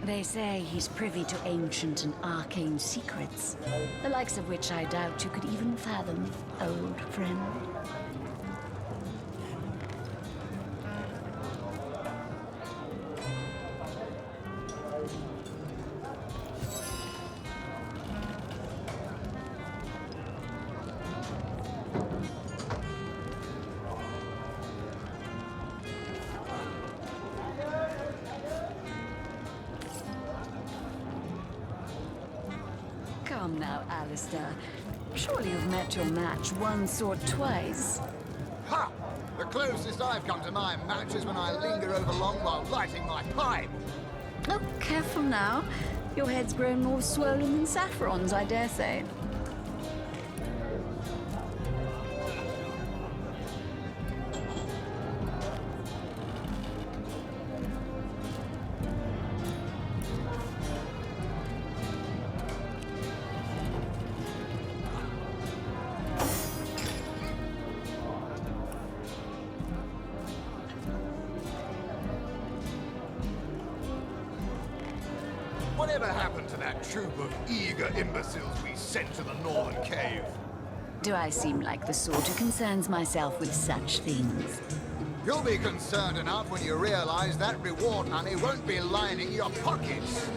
They say he's privy to ancient and arcane secrets, the likes of which I doubt you could even fathom, old friend. Come now, Alistair. Surely you've met your match once or twice. Ha! The closest I've come to my match is when I linger over long while lighting my pipe. Oh, careful now. Your head's grown more swollen than Saffron's, I dare say. Whatever happened to that troop of eager imbeciles we sent to the Northern Cave? Do I seem like the sort who concerns myself with such things? You'll be concerned enough when you realize that reward money won't be lining your pockets.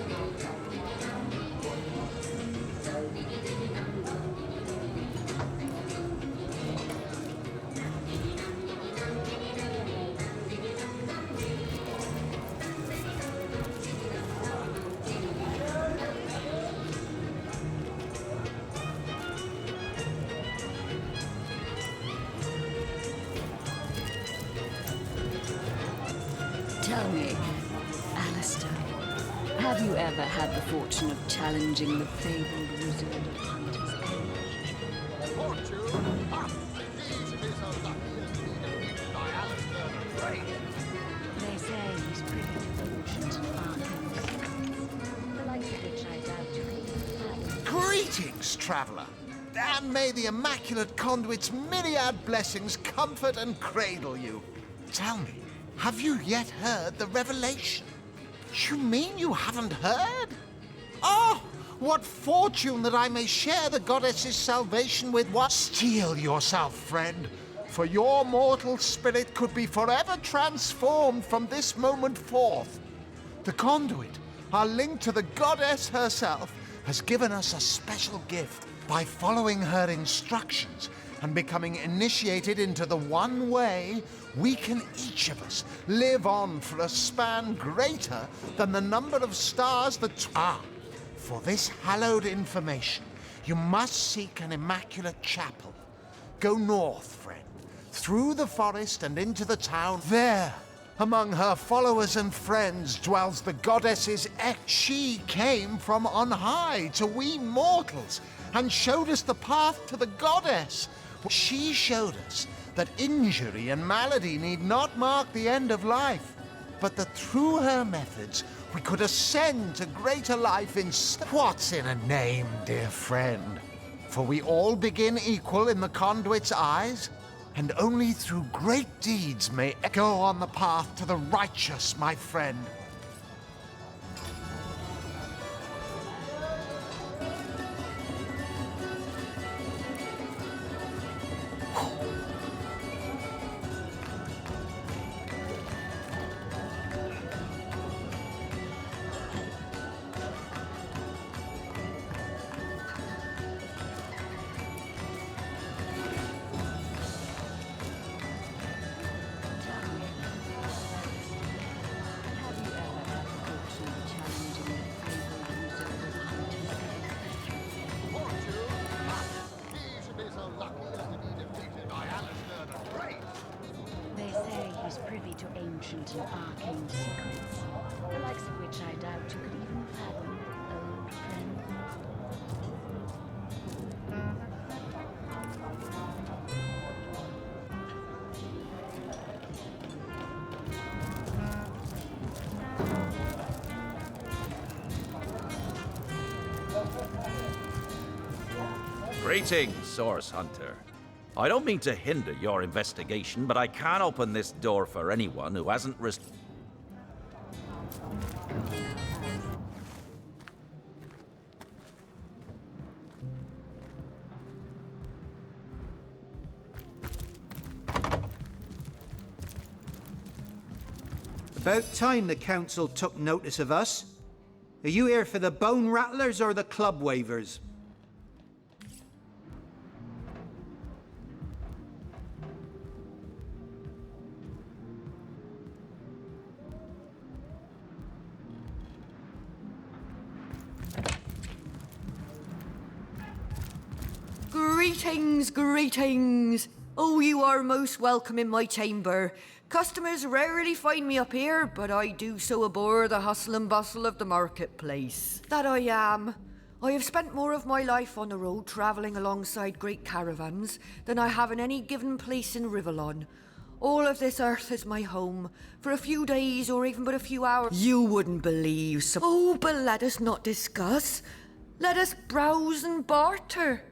Tell me, Alistair, have you ever had the fortune of challenging the fabled wizard of Hunter's Edge? Fortune? Ha! He should be so lucky as to be defeated by Alistair the Great. They say he's privy to ancient and arcane secrets, the likes of which I doubt you can even fathom. Greetings, traveller. And may the Immaculate Conduit's myriad blessings comfort and cradle you. Tell me, have you yet heard the revelation? You mean you haven't heard? Oh, what fortune that I may share the goddess's salvation with one. Steel yourself, friend, for your mortal spirit could be forever transformed from this moment forth. The conduit, our link to the goddess herself, has given us a special gift. By following her instructions and becoming initiated into the one way, we can each of us live on for a span greater than the number of stars that... For this hallowed information, you must seek an immaculate chapel. Go north, friend, through the forest and into the town. There, among her followers and friends, dwells the goddess's ex. She came from on high to we mortals and showed us the path to the goddess. She showed us that injury and malady need not mark the end of life, but that through her methods we could ascend to greater life in... What's in a name, dear friend? For we all begin equal in the conduit's eyes, and only through great deeds may go on the path to the righteous, my friend. Privy to ancient and arcane secrets, the likes of which I doubt you could even fathom, old friend. Greetings, Source Hunter. I don't mean to hinder your investigation, but I can't open this door for anyone who hasn't About time the council took notice of us. Are you here for the bone rattlers or the club wavers? Greetings, greetings. Oh, you are most welcome in my chamber. Customers rarely find me up here, but I do so abhor the hustle and bustle of the marketplace. That I am. I have spent more of my life on the road travelling alongside great caravans than I have in any given place in Rivellon. All of this earth is my home, for a few days or even but a few hours. You wouldn't believe so. Oh, but let us not discuss. Let us browse and barter.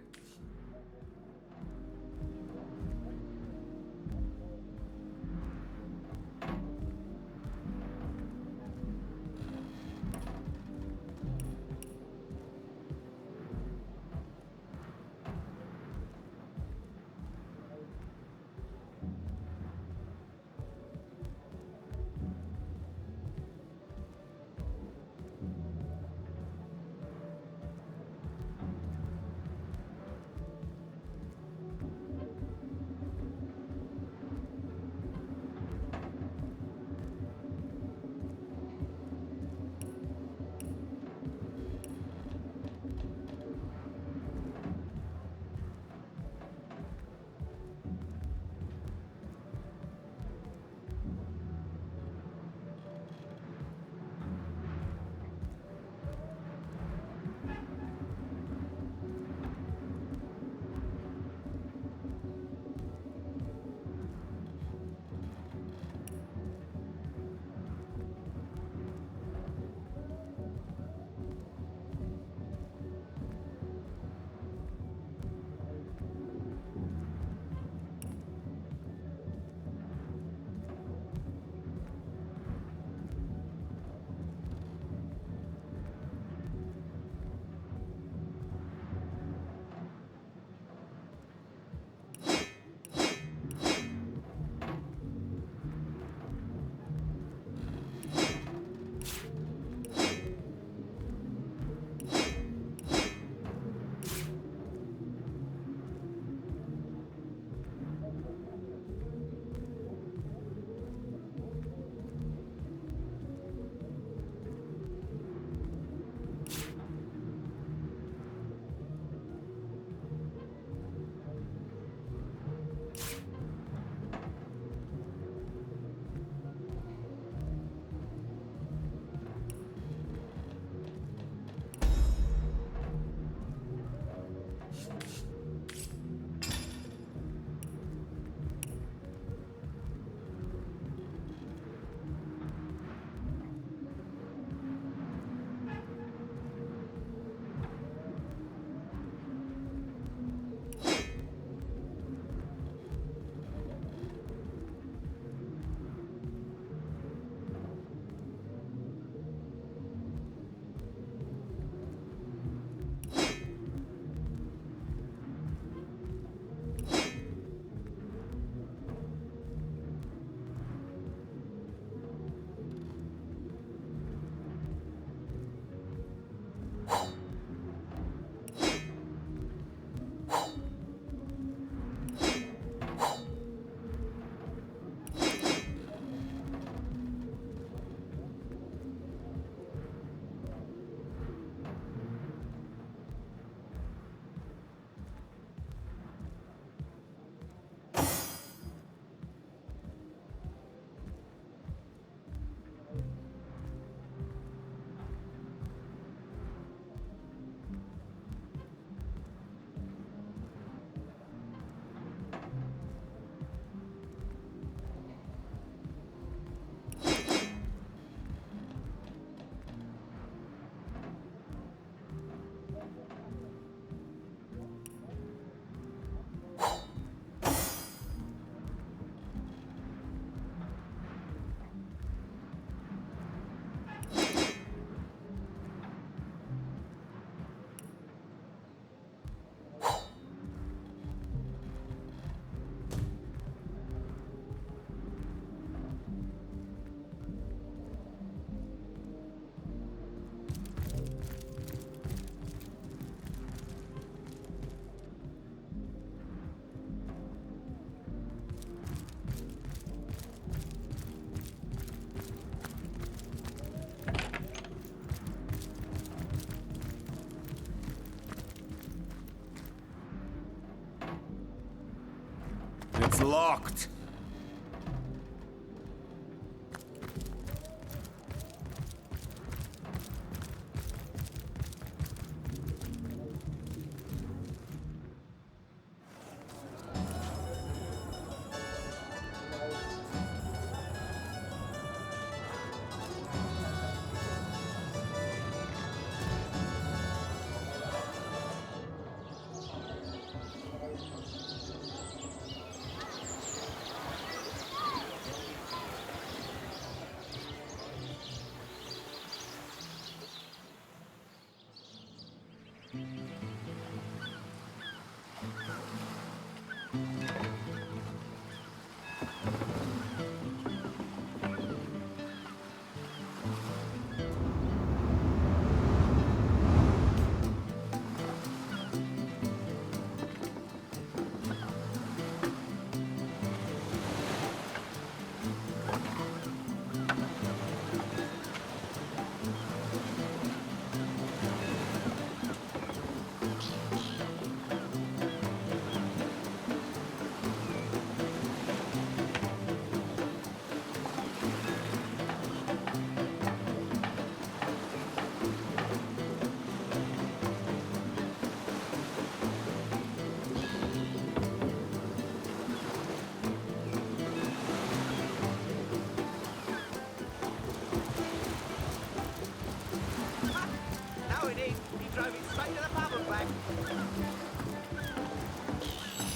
It's locked.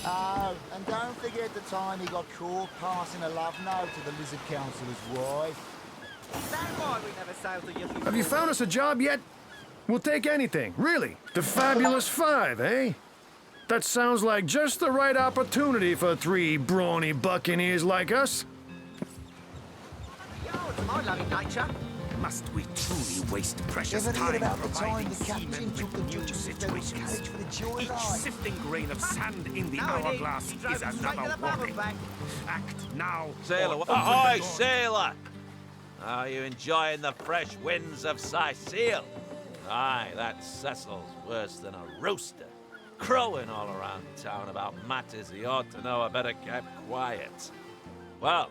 Oh, and don't forget the time he got caught passing a love note to the Lizard Councillor's wife. That's why we never sailed to your... Have you found us a job yet? We'll take anything, really. The Fabulous Five, eh? That sounds like just the right opportunity for three brawny buccaneers like us. Yo, to my loving nature. Must we truly waste precious Ever heard time about the time providing the captain seamen took with the new Duchess of Federal's situations? carriage for the Each joyride? sifting grain of sand in the No, he hourglass drove is it straight to another the bubble warning. bank. Act now. Sailor, or open ahoy, the door. sailor! Are you enjoying the fresh winds of Cyseal? Aye, that Cecil's worse than a rooster, crowing all around town about matters he ought to know are better kept quiet. Well,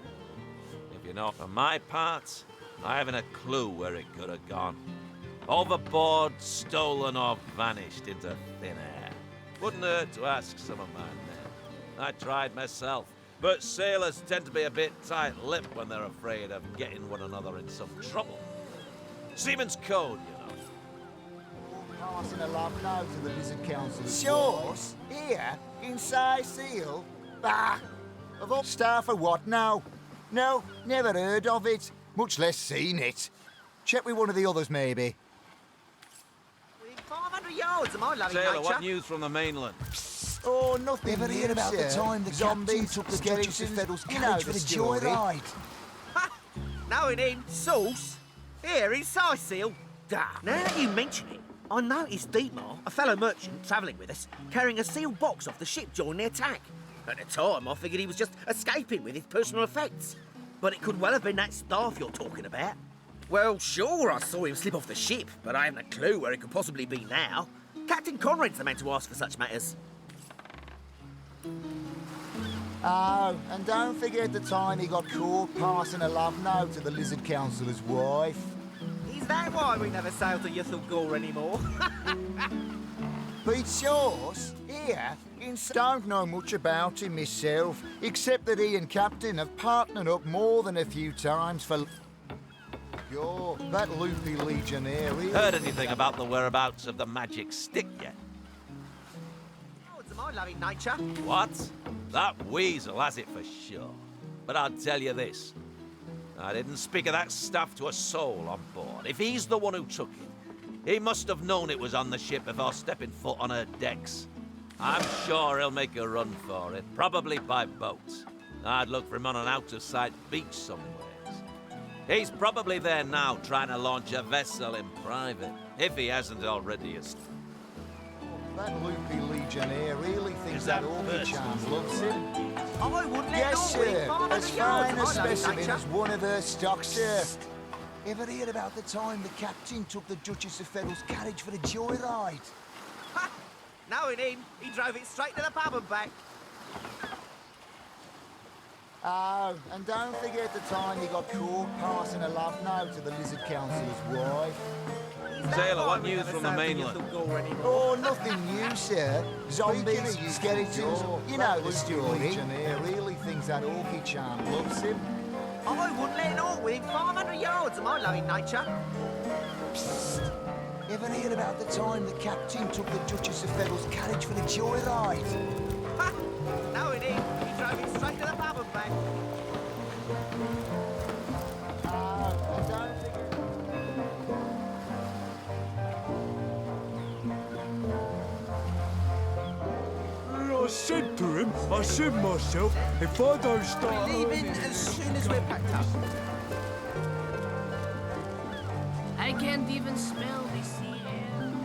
if you know, for my part, I haven't a clue where it could have gone. Overboard, stolen, or vanished into thin air. Wouldn't hurt to ask some of my men. I tried myself, but sailors tend to be a bit tight-lipped when they're afraid of getting one another in some trouble. Seaman's code, you know. Passing a love note to the Lizard Councillor's Yours? Here, in Cyseal? Bah! Of all stuff for what now? No, never heard of it, much less seen it. Check with one of the others, maybe. Within 500 yards of my loving Sailor, nature. what news from the mainland? Oh, nothing Ever new, heard about the sir. time the Zombies captain took the Duchess of skeletons, Federal's you know carriage for the story. joyride? Ha! Now it in sauce. Here in Cyseal. Now that you mention it, I noticed Dietmar, a fellow merchant travelling with us, carrying a sealed box off the ship during the attack. At the time, I figured he was just escaping with his personal effects. But it could well have been that staff you're talking about. Well, sure, I saw him slip off the ship, but I haven't a clue where he could possibly be now. Captain Conrad's the man to ask for such matters. Oh, and don't forget the time he got caught passing a love note to the Lizard Councillor's wife. Is that why we never sail to Yuthel Gore anymore? But it's yours, here, don't know much about him myself, except that he and Captain have partnered up more than a few times for... Yo, that loopy legionnaire really... Heard anything about the whereabouts of the magic stick yet? Oh, to my loving nature. What? That weasel has it for sure. But I'll tell you this. I didn't speak of that stuff to a soul on board. If he's the one who took it, he must have known it was on the ship before stepping foot on her decks. I'm sure he'll make a run for it, probably by boat. I'd look for him on an out-of-sight beach somewhere. He's probably there now trying to launch a vessel in private, if he hasn't already. That loopy legionnaire really thinks Is that that Orby person? Chance loves him. I wouldn't let Yes, it all within sir. 500 As yards fine of a my loving specimen nature. as one of her stock, sir. Ever heard about the time the captain took the Duchess of Federal's carriage for the joyride? Ha! Knowing him, he drove it straight to the pub and back. Oh, and don't forget the time you got caught passing a love note to the Lizard Councillor's wife. Sailor, what news from the mainland? Oh, nothing new, sir. Zombies, skeletons, you know the story. He really thinks that orchid charm loves him. I wouldn't let an orc within 500 yards of my loving nature. Psst. Ever hear about the time the captain took the Duchess of Fell's carriage for the joyride? Ha! No, indeed. He drove it straight to the pub and back. I said to him, I said myself, if I don't start... We're leaving as soon as we're packed up. I can't even smell the sea air.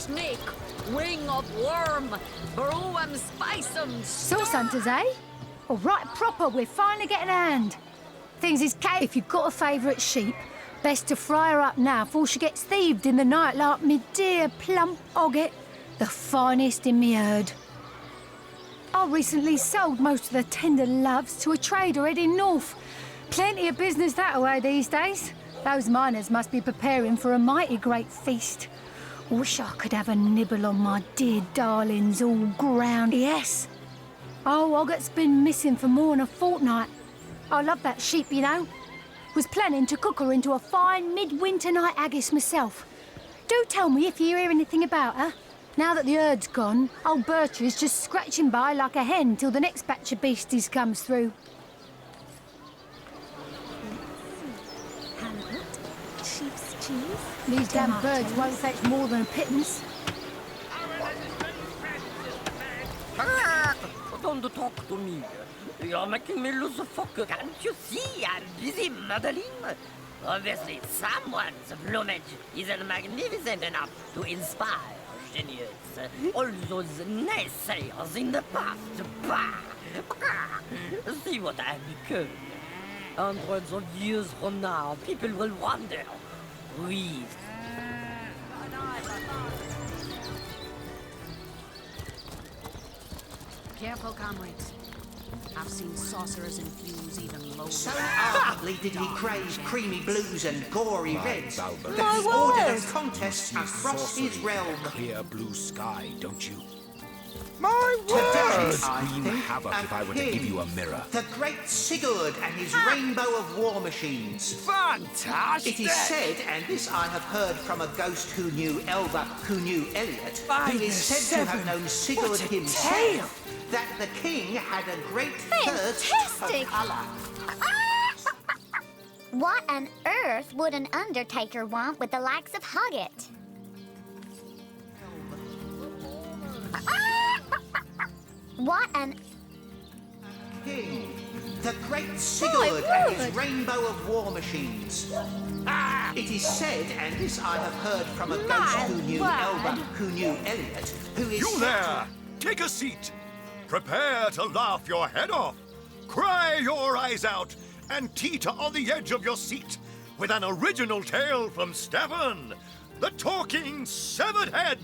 Snake, wing of worm, brew 'em, spice 'em, Sauce hunters, eh? All right, proper, we're finally getting a hand. Things is, Kate, if you've got a favourite sheep, best to fry her up now before she gets thieved in the night like me dear plump Ogget, the finest in me herd. I recently sold most of the tender loves to a trader heading north. Plenty of business that way these days. Those miners must be preparing for a mighty great feast. Wish I could have a nibble on my dear darlings all ground. Yes. Oh, Ogget's been missing for more than a fortnight. I love that sheep, you know. Was planning to cook her into a fine midwinter night haggis myself. Do tell me if you hear anything about her. Now that the herd's gone, old Bertie's just scratching by like a hen till the next batch of beasties comes through. sheep's cheese. These damn birds won't fetch more than a pittance. Don't talk to me. You're making me lose the focus. Can't you see I'm busy modeling? Obviously, someone's plumage isn't magnificent enough to inspire genius. All those naysayers in the past. Bah! See what I've become. Hundreds of years from now, people will wonder. We. Careful, comrades. I've seen sorcerers infuse even lower. So ardently did he crave creamy blues and gory reds that My he ordered word! a contest across his realm. Clear blue sky, don't you? My Today, I Scream think, havoc if I were to give you a mirror. The great Sigurd and his rainbow of war machines. Fantastic! It is said, and this I have heard from a ghost who knew Elba, who knew Elliot, who is said to have known Sigurd himself, that the king had a great thirst for Fantastic! colour. What on earth would an undertaker want with the likes of Hugget? What an... King, the great Sigurd and his rainbow of war machines. It is said, and this I have heard from a ghost who knew Elba, who knew Elliot, who is You said there! Take a seat. Prepare to laugh your head off, cry your eyes out, and teeter on the edge of your seat with an original tale from Stefan, the talking severed head.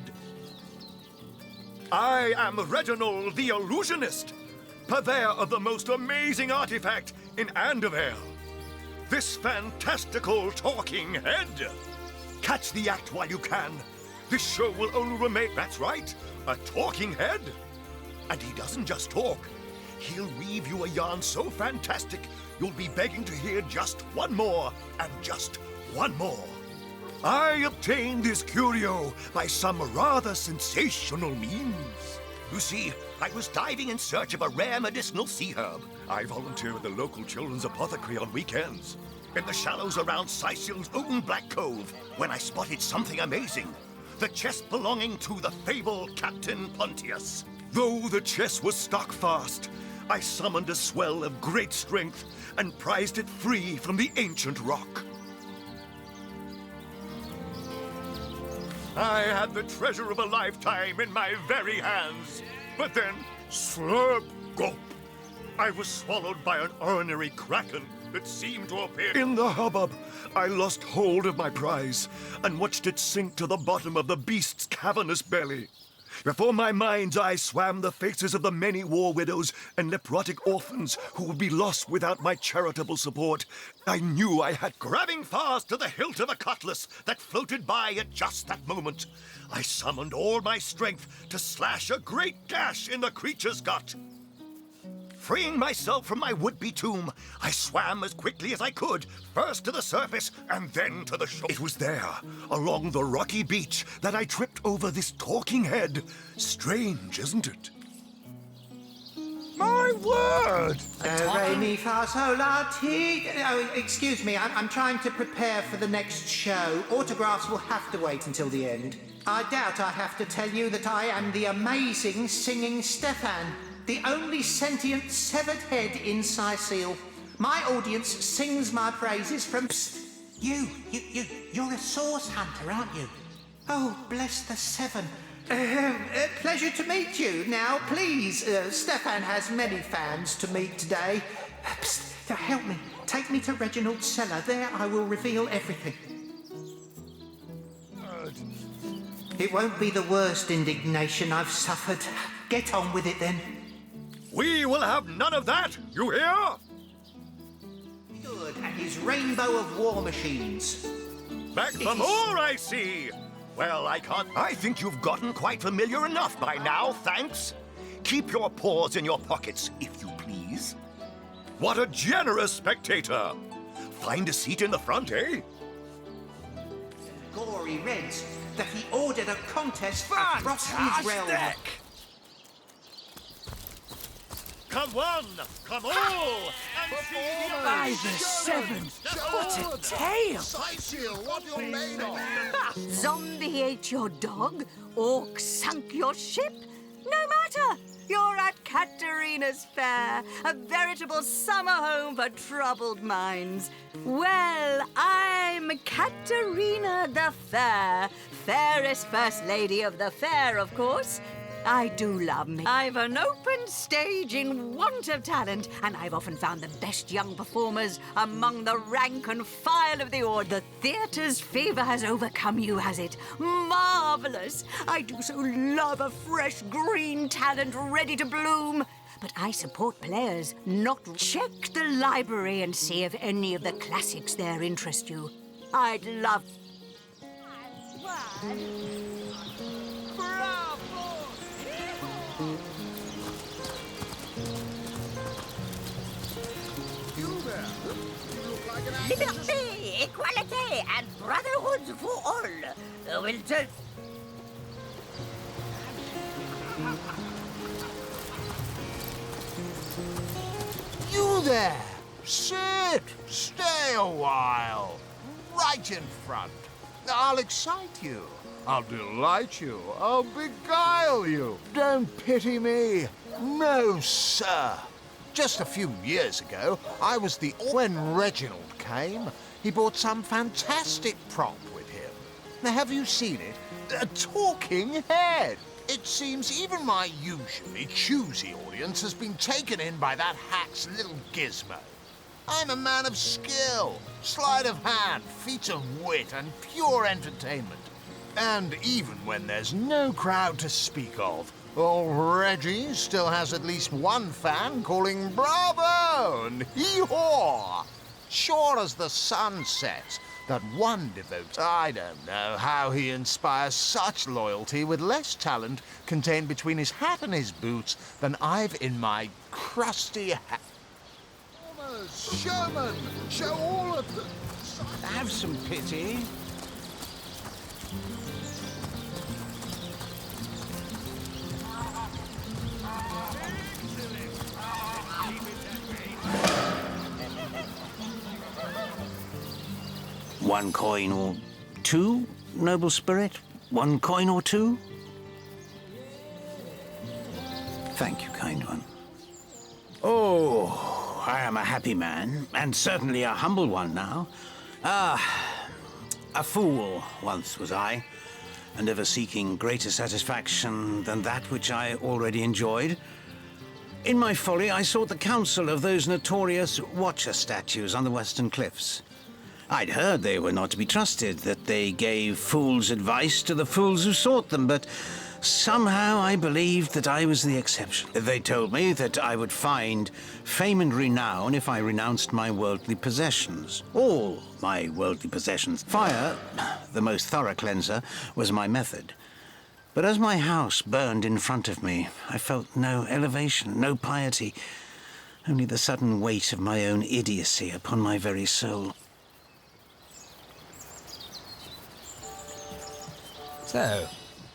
I am Reginald the Illusionist, purveyor of the most amazing artifact in Andevale, this fantastical talking head. Catch the act while you can. This show will only remain, that's right, a talking head. And he doesn't just talk. He'll weave you a yarn so fantastic, you'll be begging to hear just one more, and just one more. I obtained this curio by some rather sensational means. You see, I was diving in search of a rare medicinal sea herb. I volunteer at the local children's apothecary on weekends, in the shallows around Cyseal's own Black Cove, when I spotted something amazing. The chest belonging to the fabled Captain Pontius. Though the chest was stuck fast, I summoned a swell of great strength and prized it free from the ancient rock. I had the treasure of a lifetime in my very hands. But then, slurp, gulp, I was swallowed by an ornery kraken that seemed to appear. In the hubbub, I lost hold of my prize and watched it sink to the bottom of the beast's cavernous belly. Before my mind's eye swam the faces of the many war widows and leprotic orphans who would be lost without my charitable support. I knew I had grabbing fast to the hilt of a cutlass that floated by at just that moment. I summoned all my strength to slash a great gash in the creature's gut. Freeing myself from my would-be tomb, I swam as quickly as I could, first to the surface and then to the shore. It was there, along the rocky beach, that I tripped over this talking head. Strange, isn't it? My word! Re, mi, fa, sol, la, ti. Oh, excuse me, I'm trying to prepare for the next show. Autographs will have to wait until the end. I doubt I have to tell you that I am the amazing singing Stefan, the only sentient severed head in Cyseal. My audience sings my praises from... Psst. You're a source hunter, aren't you? Oh, bless the seven. Pleasure to meet you. Now, please, Stefan has many fans to meet today. Psst, help me. Take me to Reginald's cellar. There I will reveal everything. It won't be the worst indignation I've suffered. Get on with it, then. We will have none of that, you hear? Good, and his rainbow of war machines. Back for more, I see. Well, I can't... I think you've gotten quite familiar enough by now, thanks. Keep your paws in your pockets, if you please. What a generous spectator. Find a seat in the front, eh? Gory Reds that he ordered a contest across his realm. Come one, come all, and see the By the seven! What a tale! Cyseal, what you're made of! Zombie ate your dog? Orc sunk your ship? No matter! You're at Katerina's Fair, a veritable summer home for troubled minds. Well, I'm Katerina the Fair, fairest first lady of the fair, of course. I do love me. I've an open stage in want of talent, and I've often found the best young performers among the rank and file of the order. The theatre's fever has overcome you, has it? Marvelous! I do so love a fresh green talent ready to bloom. But I support players, not... Check the library and see if any of the classics there interest you. I'd love... Liberty, equality, and brotherhood for all. We'll just... You there! Sit! Stay a while. Right in front. I'll excite you. I'll delight you. I'll beguile you. Don't pity me. No, sir. Just a few years ago, I was the... When Reginald came, he brought some fantastic prop with him. Now, have you seen it? A talking head. It seems even my usually choosy audience has been taken in by that hack's little gizmo. I'm a man of skill, sleight of hand, feats of wit, and pure entertainment. And even when there's no crowd to speak of, old Reggie still has at least one fan calling bravo and hee-haw. Sure as the sun sets, that one devotes... I don't know how he inspires such loyalty with less talent contained between his hat and his boots than I've in my crusty hat. Showman, show all of them. Have some pity. 1 coin or 2, noble spirit? 1 coin or 2? Thank you, kind one. Oh, I am a happy man, and certainly a humble one now. A fool once was I, and ever seeking greater satisfaction than that which I already enjoyed. In my folly, I sought the counsel of those notorious Watcher statues on the western cliffs. I'd heard they were not to be trusted, that they gave fools' advice to the fools who sought them, but somehow I believed that I was the exception. They told me that I would find fame and renown if I renounced my worldly possessions. All my worldly possessions. Fire, the most thorough cleanser, was my method. But as my house burned in front of me, I felt no elevation, no piety, only the sudden weight of my own idiocy upon my very soul. So,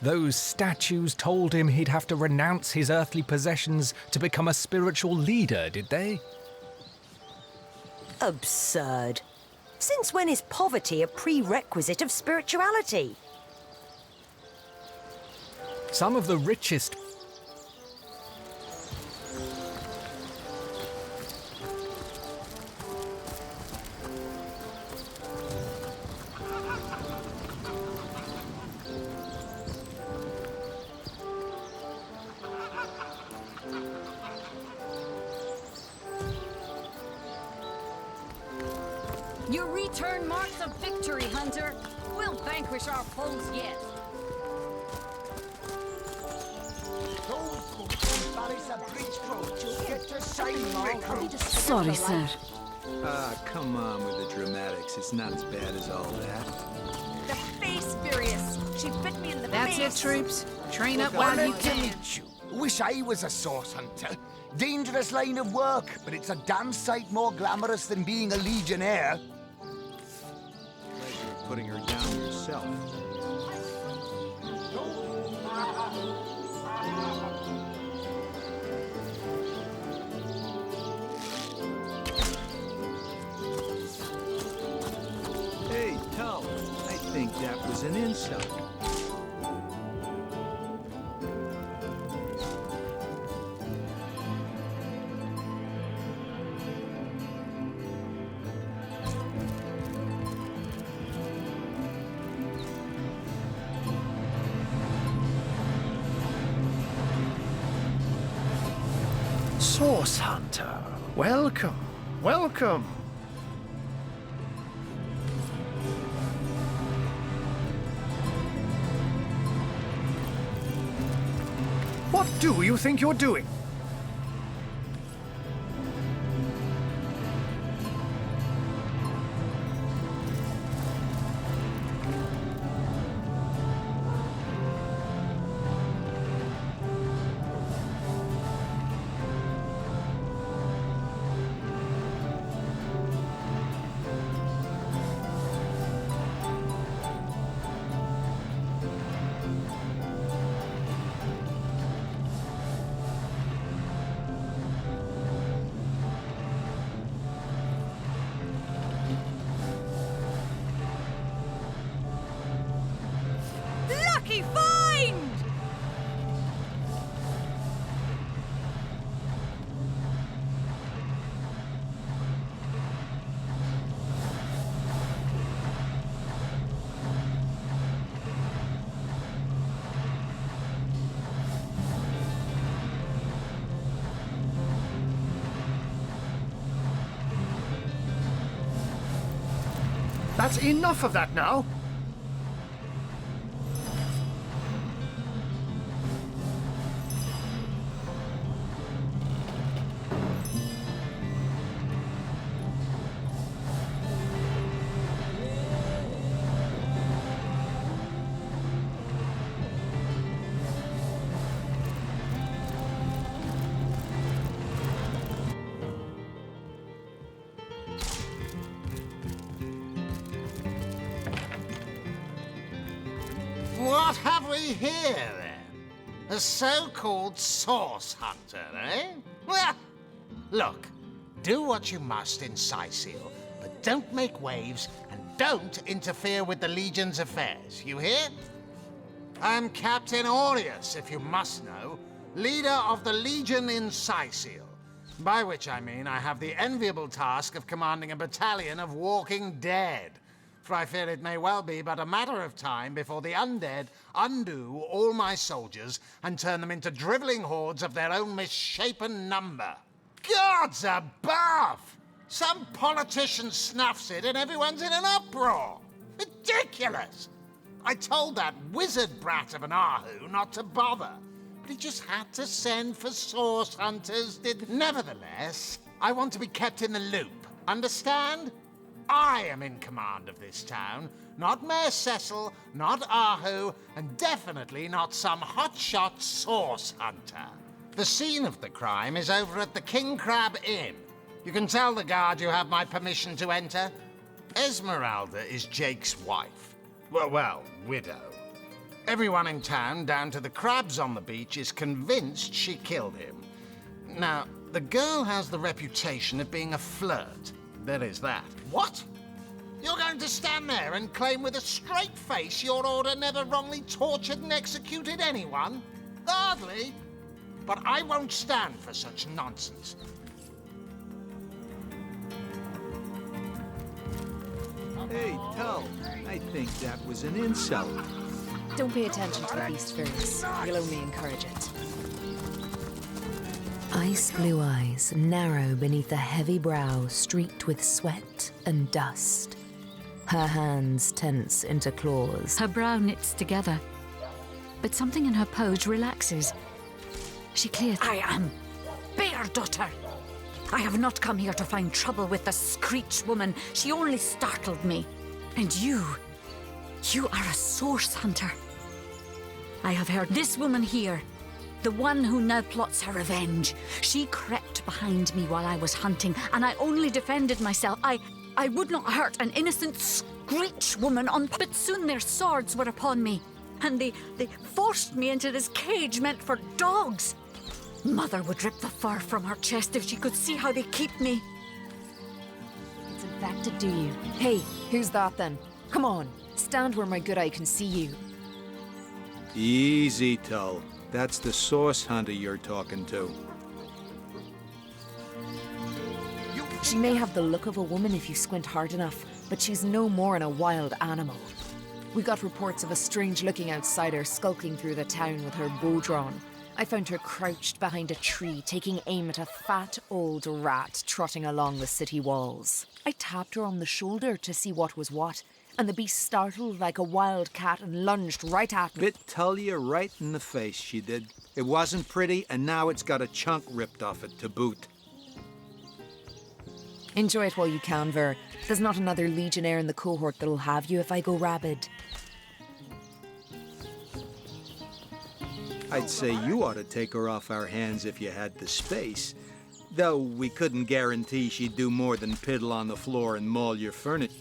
those statues told him he'd have to renounce his earthly possessions to become a spiritual leader, did they? Absurd. Since when is poverty a prerequisite of spirituality? Some of the richest... Your return marks a victory, Hunter. We'll vanquish our foes yet. Sorry, sir. Come on with the dramatics. It's not as bad as all that. The face furious. She bit me in the That's face. it, troops. Train up while you can. Wish I was a source hunter. Dangerous line of work, but it's a damn sight more glamorous than being a legionnaire. Pleasure of putting her down yourself. Hey, Tull, I think that was an insult. Source Hunter, welcome, welcome. What do you think you're doing? Lucky find! That's enough of that now. What have we here, then? A so-called source hunter, eh? Well, look, do what you must in Cyseal, but don't make waves and don't interfere with the Legion's affairs, you hear? I'm Captain Aureus, if you must know, leader of the Legion in Cyseal. By which I mean I have the enviable task of commanding a battalion of walking dead. For I fear it may well be but a matter of time before the undead undo all my soldiers and turn them into drivelling hordes of their own misshapen number. Gods above! Some politician snuffs it and everyone's in an uproar. Ridiculous! I told that wizard brat of an Ahu not to bother, but he just had to send for source hunters. Nevertheless, I want to be kept in the loop. Understand? I am in command of this town, not Mayor Cecil, not Ahu, and definitely not some hotshot source hunter. The scene of the crime is over at the King Crab Inn. You can tell the guard you have my permission to enter. Esmeralda is Jake's wife. Well, widow. Everyone in town, down to the crabs on the beach, is convinced she killed him. Now, the girl has the reputation of being a flirt. There is that. What? You're going to stand there and claim with a straight face your order never wrongly tortured and executed anyone? Hardly. But I won't stand for such nonsense. Hey, Tull, I think that was an insult. Don't pay attention to the beast, Fergus. You'll only encourage it. Ice blue eyes narrow beneath a heavy brow streaked with sweat and dust. Her hands tense into claws. Her brow knits together, but something in her pose relaxes. She clears. I am Bear Daughter. I have not come here to find trouble with the Screech woman. She only startled me. And you are a source hunter. I have heard this woman here, the one who now plots her revenge. She crept behind me while I was hunting, and I only defended myself. I would not hurt an innocent Screech woman but soon their swords were upon me, and they forced me into this cage meant for dogs. Mother would rip the fur from her chest if she could see how they keep me. It's infected, do you? Hey, who's that then? Come on, stand where my good eye can see you. Easy, Tull. That's the source hunter you're talking to. She may have the look of a woman if you squint hard enough, but she's no more than a wild animal. We got reports of a strange-looking outsider skulking through the town with her bow drawn. I found her crouched behind a tree, taking aim at a fat old rat trotting along the city walls. I tapped her on the shoulder to see what was what, and the beast startled like a wild cat and lunged right at me. Bit Tull you right in the face, she did. It wasn't pretty, and now it's got a chunk ripped off it to boot. Enjoy it while you can, Ver. There's not another legionnaire in the cohort that'll have you if I go rabid. I'd say you ought to take her off our hands if you had the space. Though we couldn't guarantee she'd do more than piddle on the floor and maul your furniture.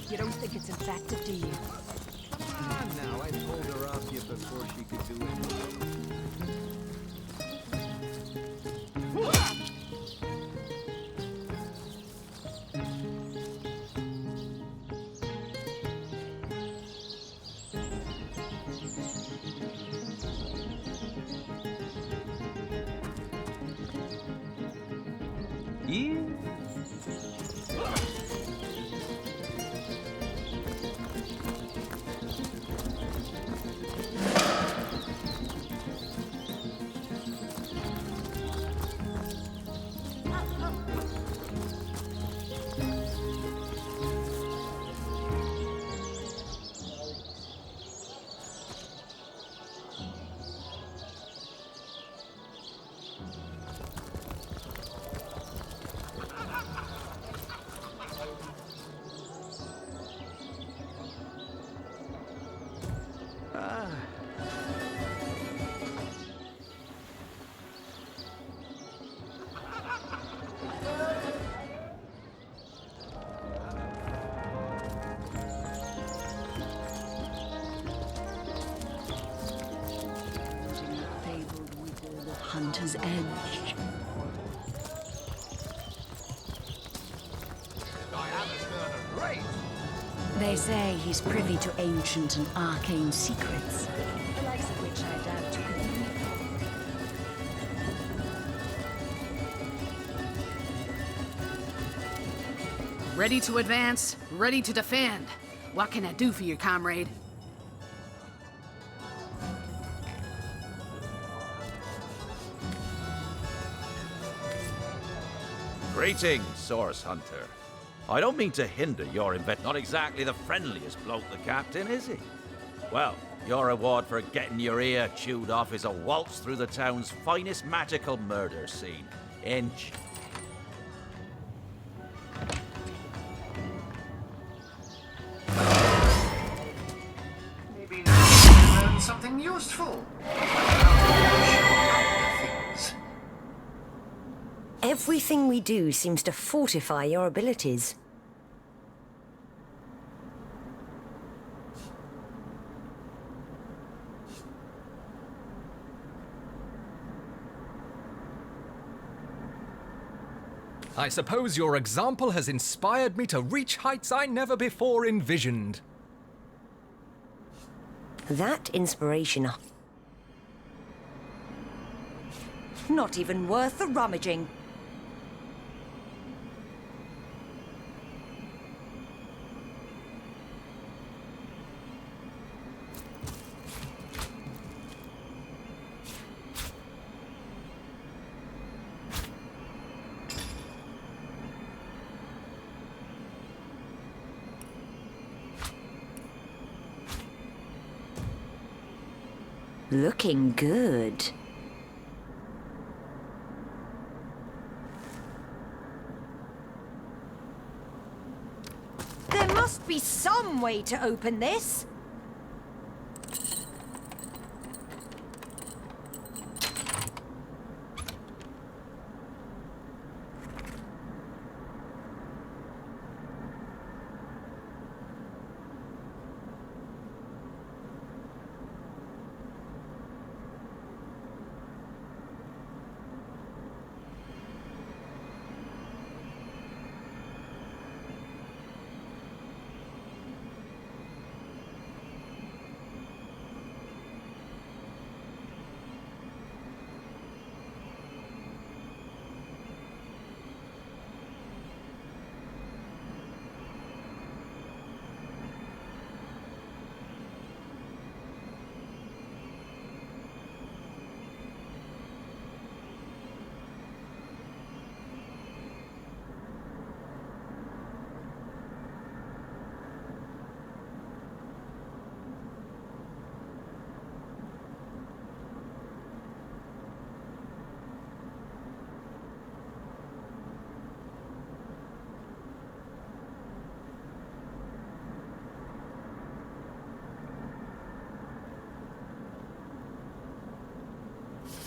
You don't think it's infected, do you? Come on now, I pulled her off you before she could do anything. hunter's edge. They say he's privy to ancient and arcane secrets, the likes of which I doubt you could know. Ready to advance, ready to defend. What can I do for you, comrade? Greetings, Source Hunter. I don't mean to hinder your not exactly the friendliest bloke, the captain, is he? Well, your reward for getting your ear chewed off is a waltz through the town's finest magical murder scene. Maybe now you can learn something useful. Everything we do seems to fortify your abilities. I suppose your example has inspired me to reach heights I never before envisioned. That inspiration... not even worth the rummaging. Looking good. There must be some way to open this.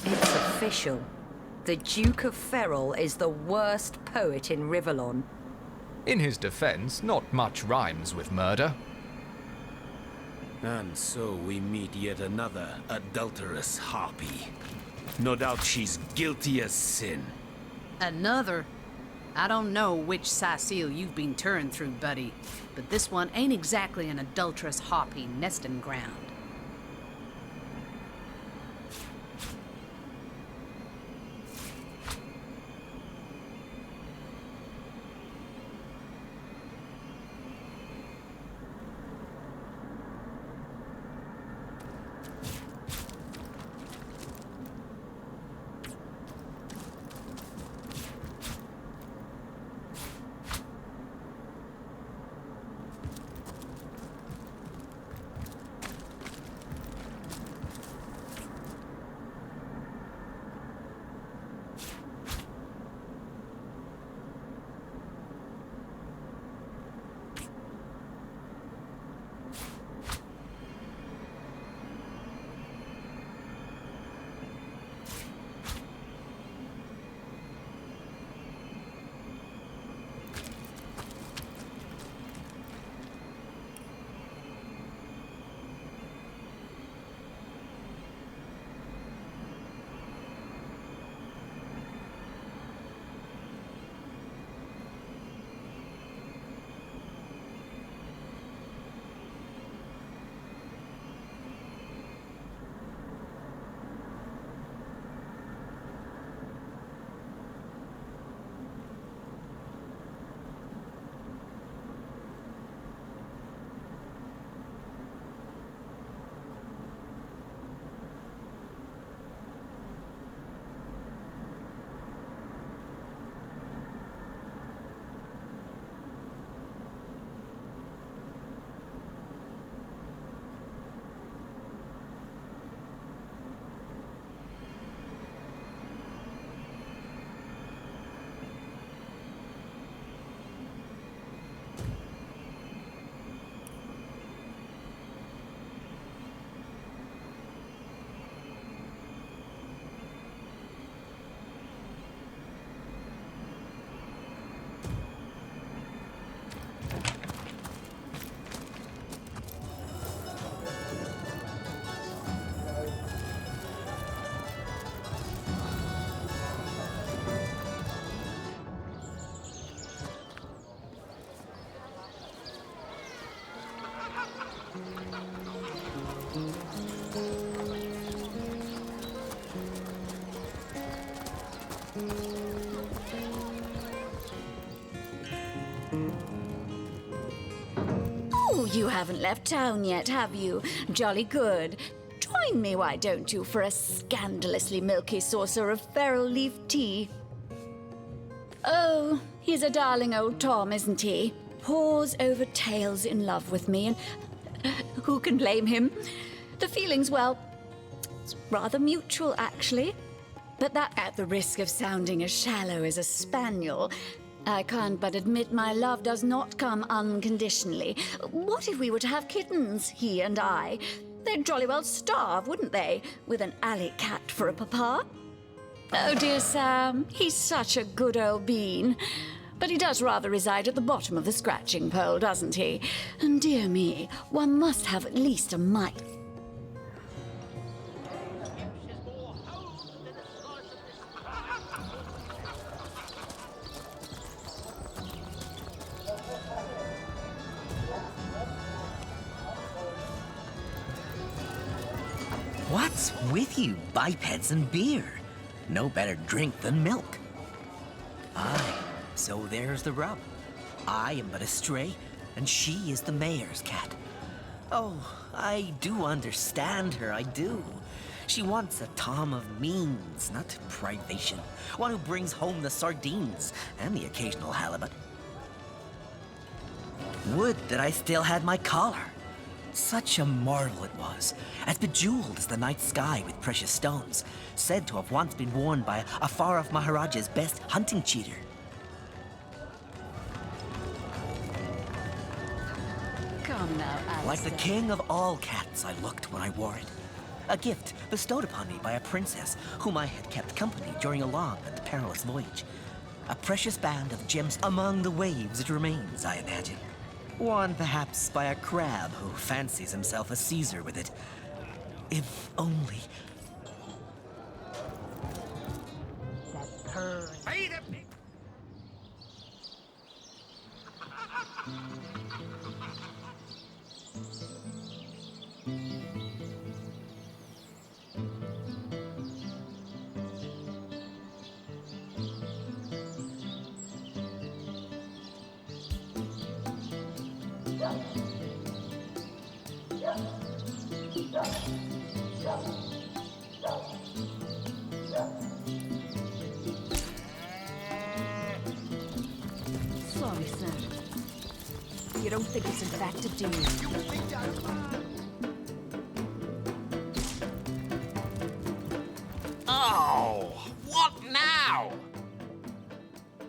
It's official. The Duke of Ferrol is the worst poet in Rivellon. In his defense, not much rhymes with murder. And so we meet yet another adulterous harpy. No doubt she's guilty as sin. Another? I don't know which Cyseal you've been turned through, buddy, but this one ain't exactly an adulterous harpy nesting ground. Oh, you haven't left town yet, have you? Jolly good. Join me, why don't you, for a scandalously milky saucer of feral leaf tea? Oh, he's a darling old Tom, isn't he? Paws over tails in love with me, and who can blame him? The feeling's, well, it's rather mutual, actually. But that, at the risk of sounding as shallow as a spaniel, I can't but admit my love does not come unconditionally. What if we were to have kittens, he and I? They'd jolly well starve, wouldn't they, with an alley cat for a papa? Oh, dear Sam, he's such a good old bean. But he does rather reside at the bottom of the scratching pole, doesn't he? And dear me, one must have at least a mite. What's with you, bipeds and beer? No better drink than milk. Aye, so there's the rub. I am but a stray, and she is the mayor's cat. Oh, I do understand her, I do. She wants a Tom of means, not privation. One who brings home the sardines and the occasional halibut. Would that I still had my collar. Such a marvel it was, as bejeweled as the night sky with precious stones, said to have once been worn by a far-off Maharaja's best hunting cheater. Come now, Alistair. Like the king of all cats, I looked when I wore it. A gift bestowed upon me by a princess whom I had kept company during a long and perilous voyage. A precious band of gems among the waves it remains, I imagine. Worn perhaps by a crab who fancies himself a Caesar with it. If only... Sorry, sir. You don't think it's infected, do you? Oh, what now?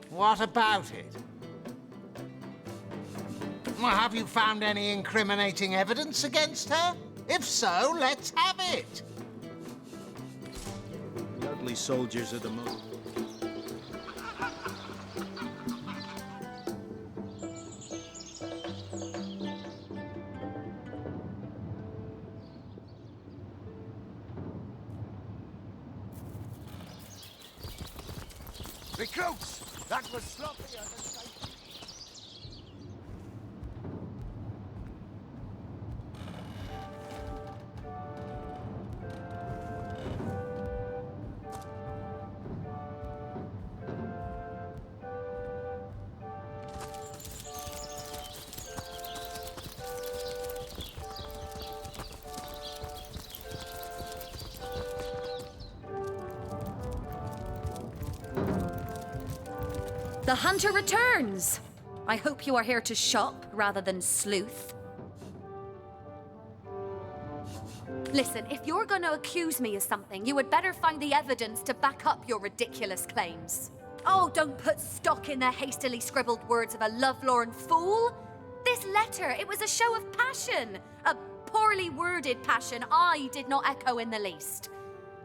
What about it? Well, have you found any incriminating evidence against her? If so, let's have it. Ugly soldiers are the most. Recruits! That was sloppier than safety. The hunter returns! I hope you are here to shop rather than sleuth. Listen, if you're gonna accuse me of something, you had better find the evidence to back up your ridiculous claims. Oh, don't put stock in the hastily scribbled words of a lovelorn fool. This letter, it was a show of passion. A poorly worded passion I did not echo in the least.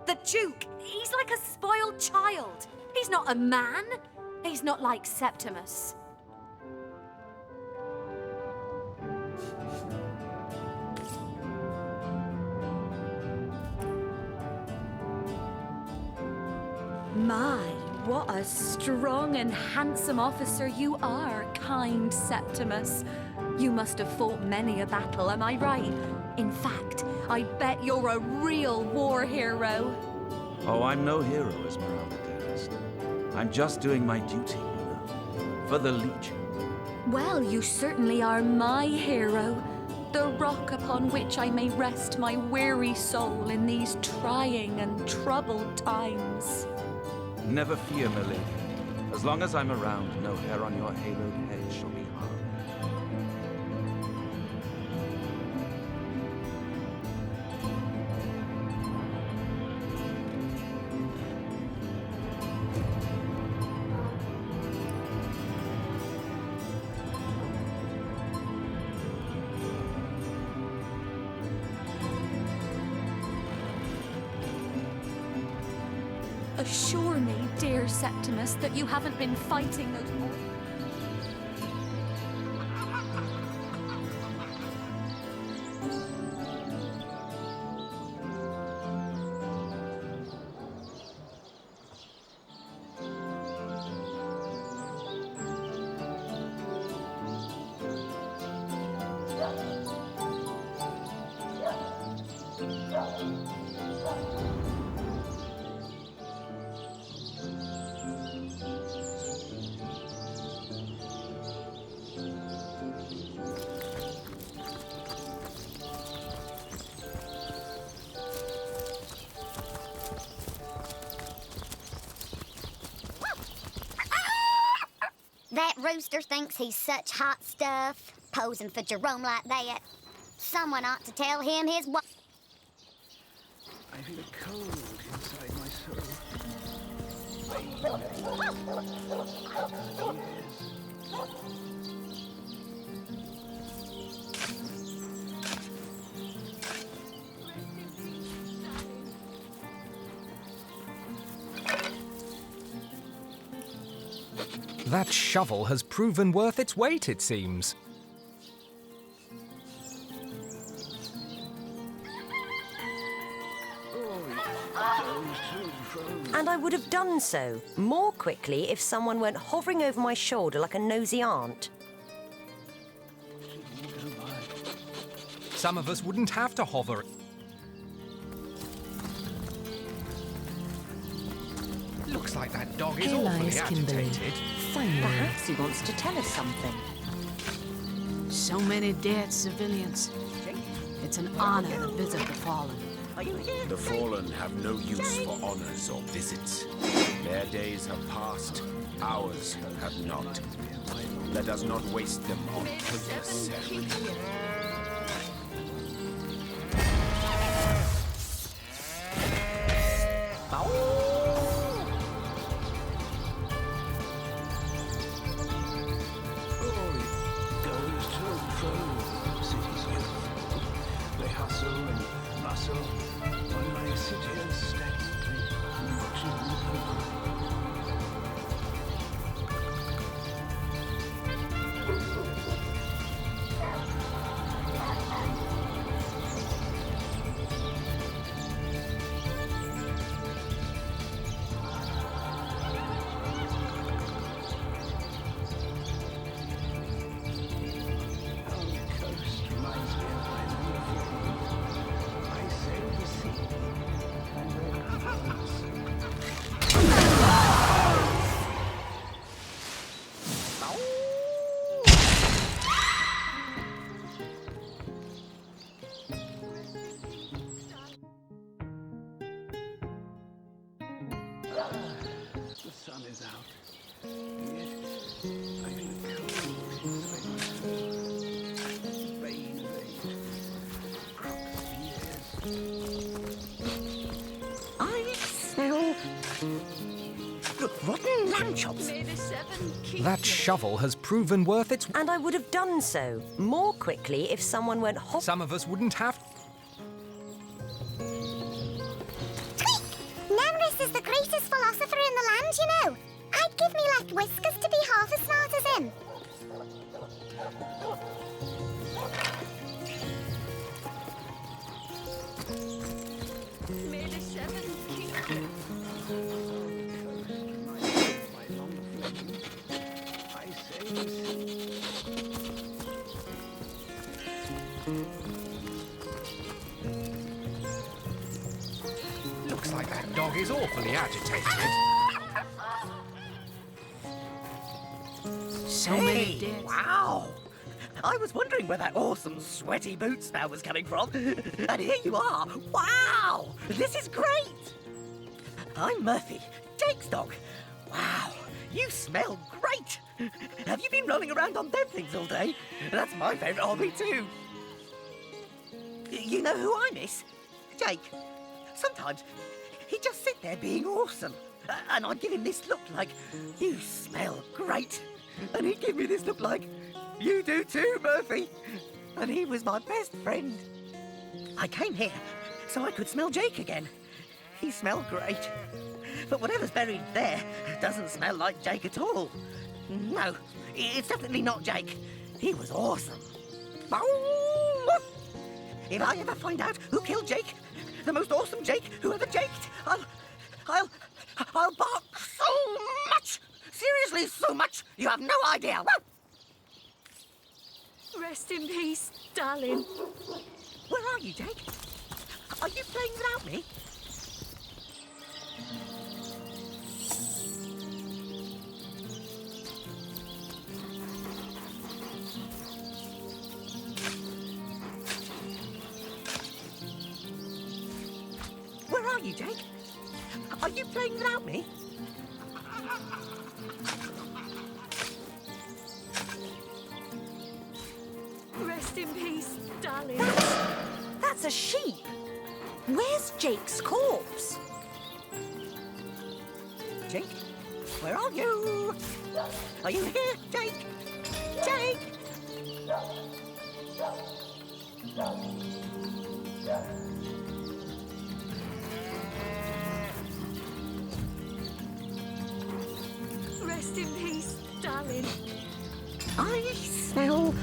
The Duke, he's like a spoiled child. He's not a man. He's not like Septimus. My, what a strong and handsome officer you are, kind Septimus. You must have fought many a battle, am I right? In fact, I bet you're a real war hero. Oh, I'm no hero, Esmeralda dear. interest. I'm just doing my duty, you know, for the Legion. Well, you certainly are my hero. The rock upon which I may rest my weary soul in these trying and troubled times. Never fear, milady. As long as I'm around, no hair on your haloed head shall be harmed. Assure me, dear Septimus, that you haven't been fighting those... That rooster thinks he's such hot stuff, posing for Jerome like that. Someone ought to tell him his wa- I feel cold inside my soul. That shovel has proven worth its weight, it seems. And I would have done so more quickly if someone weren't hovering over my shoulder like a nosy aunt. Some of us wouldn't have to hover. Looks like that dog is Here awfully lies Kimberly. agitated. Finally. Perhaps he wants to tell us something. So many dead civilians. It's an honor to visit the fallen. The fallen have no use for honors or visits. Their days have passed, ours have not. Let us not waste them on pointless ceremony. The sun is out. Yet I feel cold inside my soul. Rain, crops I smell rotten lamb chops. That shovel has proven worth its... And I would have done so more quickly if someone weren't Some of us wouldn't have... Nemrus is the greatest philosopher in the land, you know. I'd give me left whiskers to be half as smart as him. May the seventh king... Looks like that dog is awfully agitated. So many deaths. Wow! I was wondering where that awesome sweaty boot smell was coming from. And here you are. Wow! This is great! I'm Murphy, Jake's dog. Wow, you smell great! Have you been rolling around on dead things all day? That's my favourite hobby too. You know who I miss? Jake. Sometimes he'd just sit there being awesome. And I'd give him this look like, you smell great. And he'd give me this look like, you do too, Murphy. And he was my best friend. I came here so I could smell Jake again. He smelled great. But whatever's buried there doesn't smell like Jake at all. No, it's definitely not Jake. He was awesome. If I ever find out who killed Jake, the most awesome Jake who ever jaked, I'll bark so much! Seriously, so much! You have no idea! Rest in peace, darling. Where are you, Jake? Are you playing without me? Where are you, Jake? Are you playing without me? Rest in peace, darling. That's a sheep. Where's Jake's corpse? Jake, where are you? Are you here, Jake? Jake! Rest in peace, darling. I smell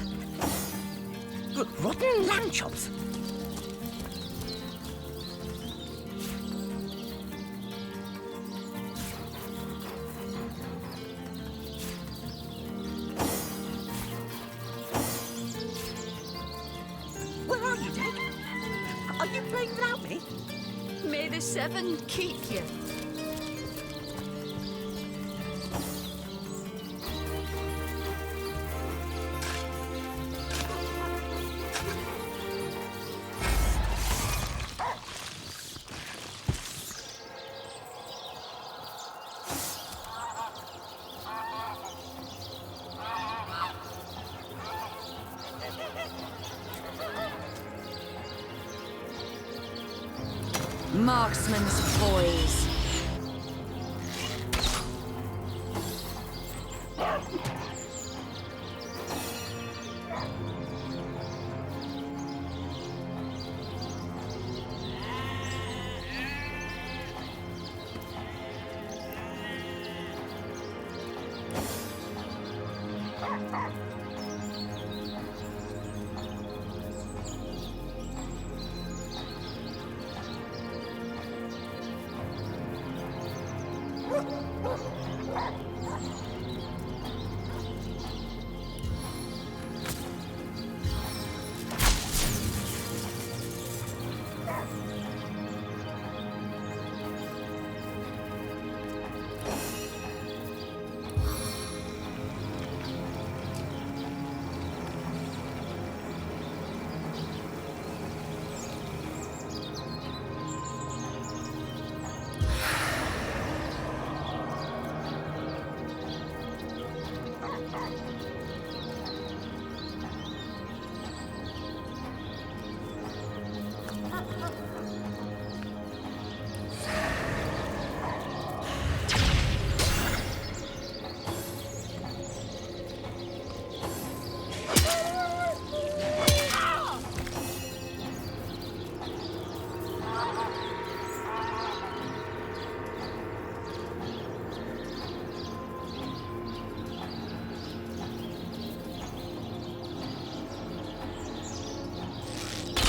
rotten lamb chops. Where are you, Jake? Are you playing without me? May the seven keep you. Marksman's poise.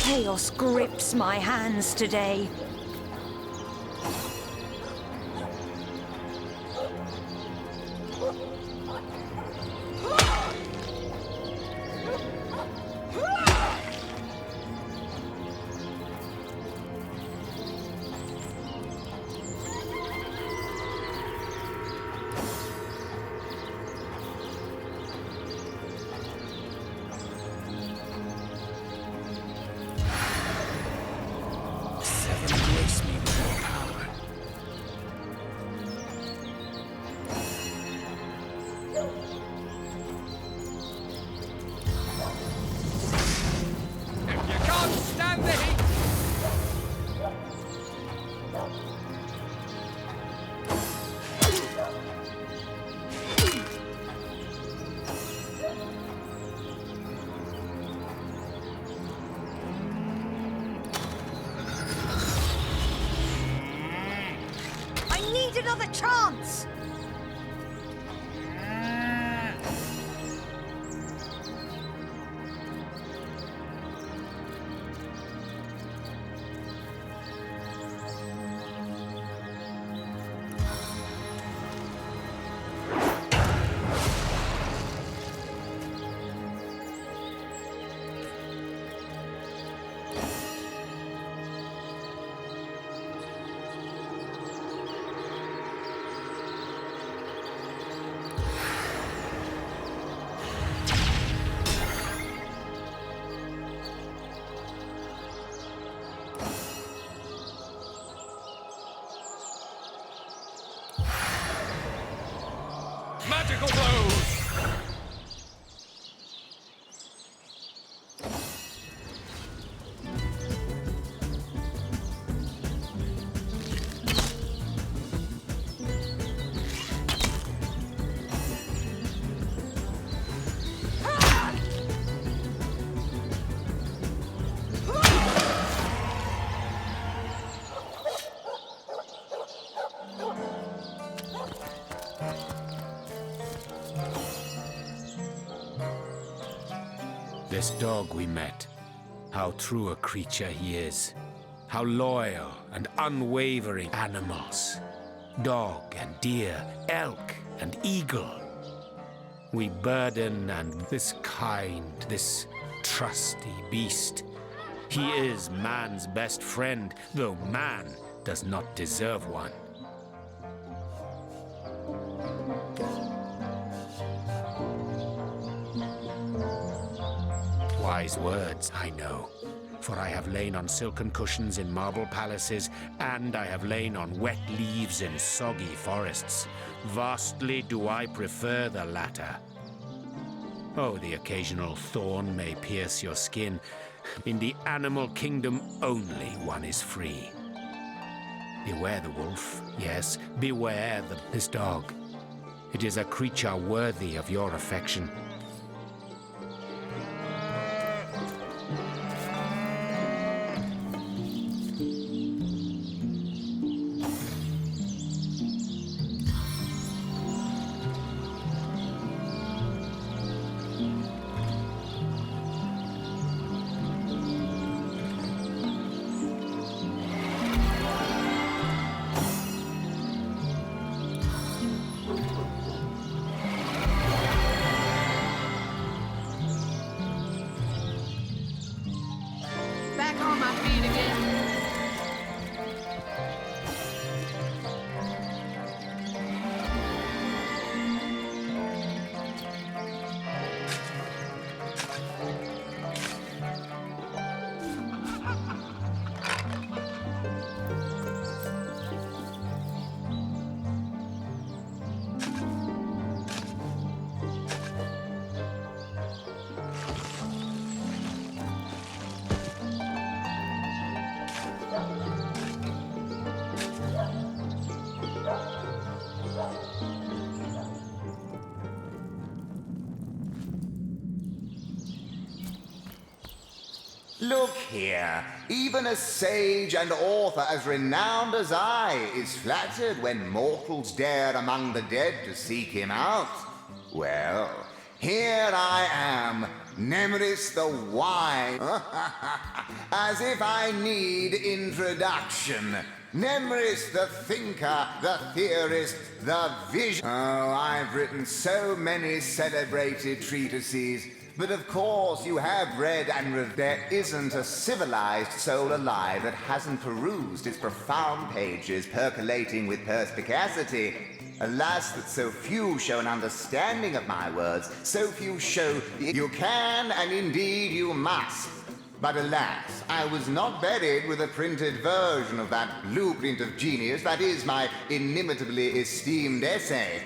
Chaos grips my hands today. another chance! Magical blows! This dog we met, how true a creature he is. How loyal and unwavering animals. Dog and deer, elk and eagle. We burden and this kind, this trusty beast. He is man's best friend, though man does not deserve one. Wise words, I know, for I have lain on silken cushions in marble palaces, and I have lain on wet leaves in soggy forests. Vastly do I prefer the latter. Oh, the occasional thorn may pierce your skin. In the animal kingdom only one is free. Beware the wolf, yes, beware this dog. It is a creature worthy of your affection. Back on my feet again. Look here, even a sage and author as renowned as I is flattered when mortals dare among the dead to seek him out. Well, here I am, Nemris the Wise, as if I need introduction. Nemris the thinker, the theorist, the vision. Oh, I've written so many celebrated treatises. But of course, you have read and there isn't a civilized soul alive that hasn't perused its profound pages percolating with perspicacity. Alas, that so few show an understanding of my words, so few show you can and indeed you must. But alas, I was not buried with a printed version of that blueprint of genius that is my inimitably esteemed essay.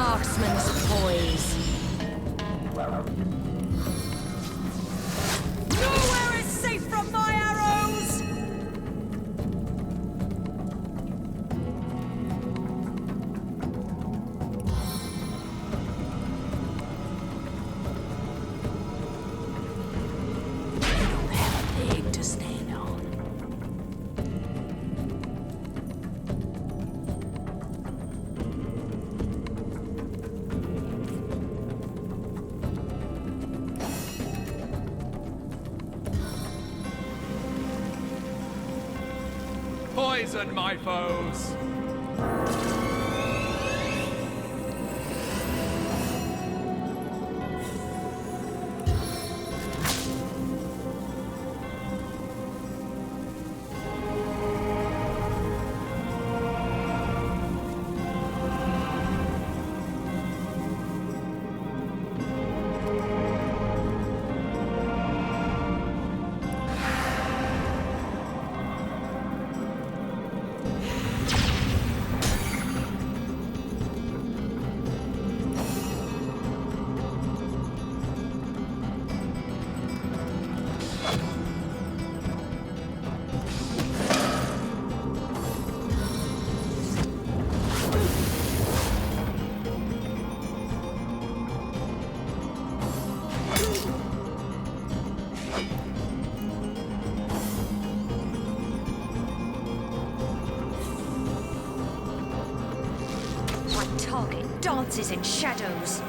marksman's poise. Nowhere is safe from my arrows! You don't have a leg to stand on. Poison my foes! My target dances in shadows.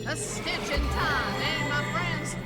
A stitch in time, eh, my friends?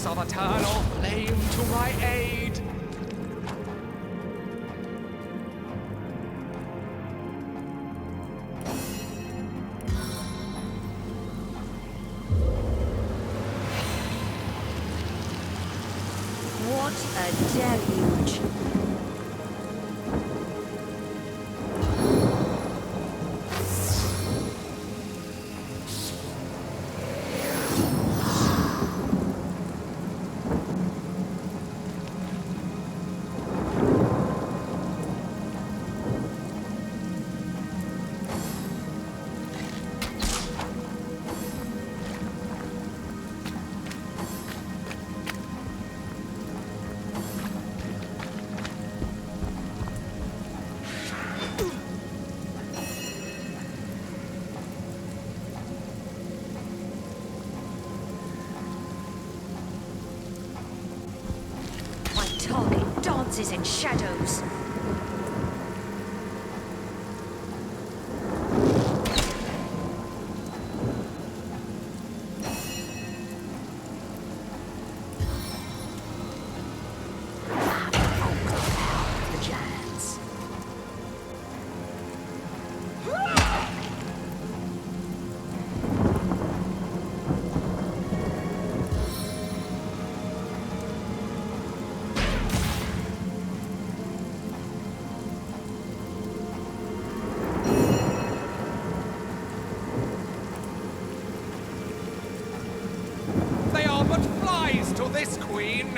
Of eternal flame to my aid! What a deluge. target dances in shadows. They are but flies to this queen!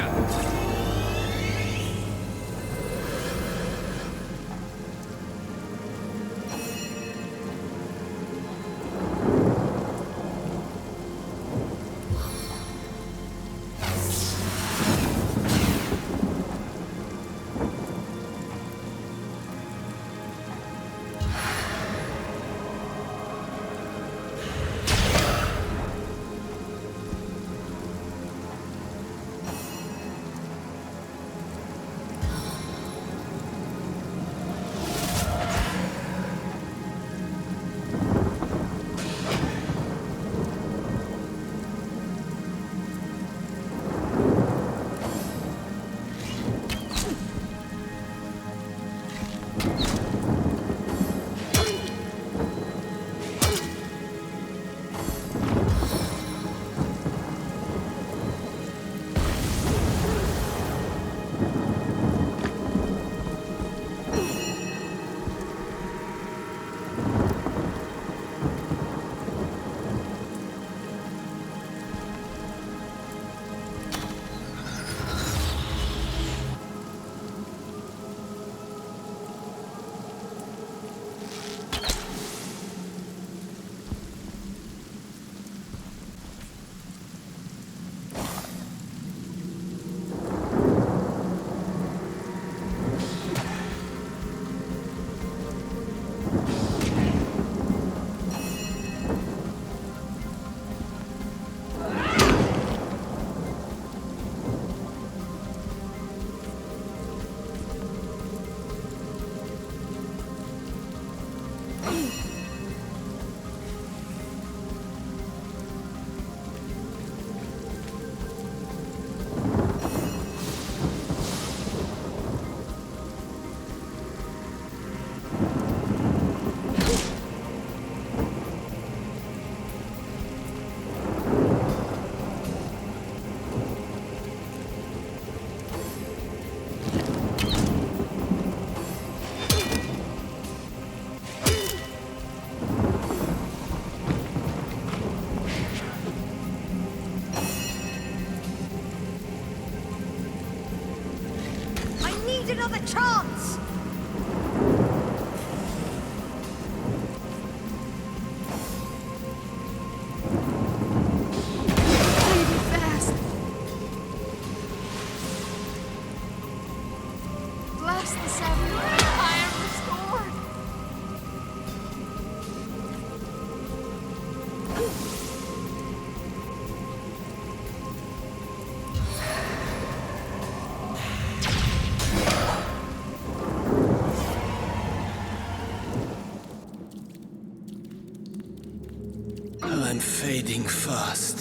Another chance! Baby, fast! Bless the seven. I am restored! I'm fading fast.